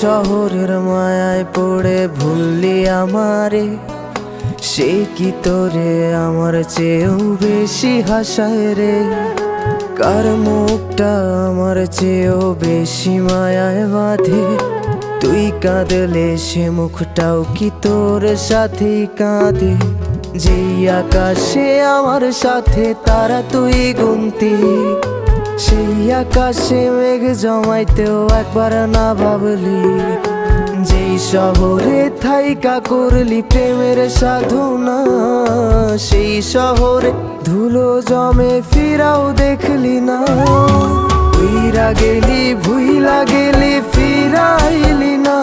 শহরের মায়ায় পড়ে ভুললি আমারে, সে কি তোরে আমার চেয়েও বেশি হাসায় রে। কার মুখটা আমার চেয়েও বেশি মায়ায় বাঁধে, তুই কাঁদলে সে মুখটাও কি তোর সাথেই কাঁদে। যেই আকাশে আমার সাথে তারা তুই গুনতি, সেই আকাশে মেঘ জমাইতেও একবার না ভাবলি। যেই শহরে থাইকা করলি প্রেমের সাধনা, সেই শহরে ধুলো জমে ফিরাও দেখলি না। উইরা গেলি ভুইলা গেলি ফিরাইলি না।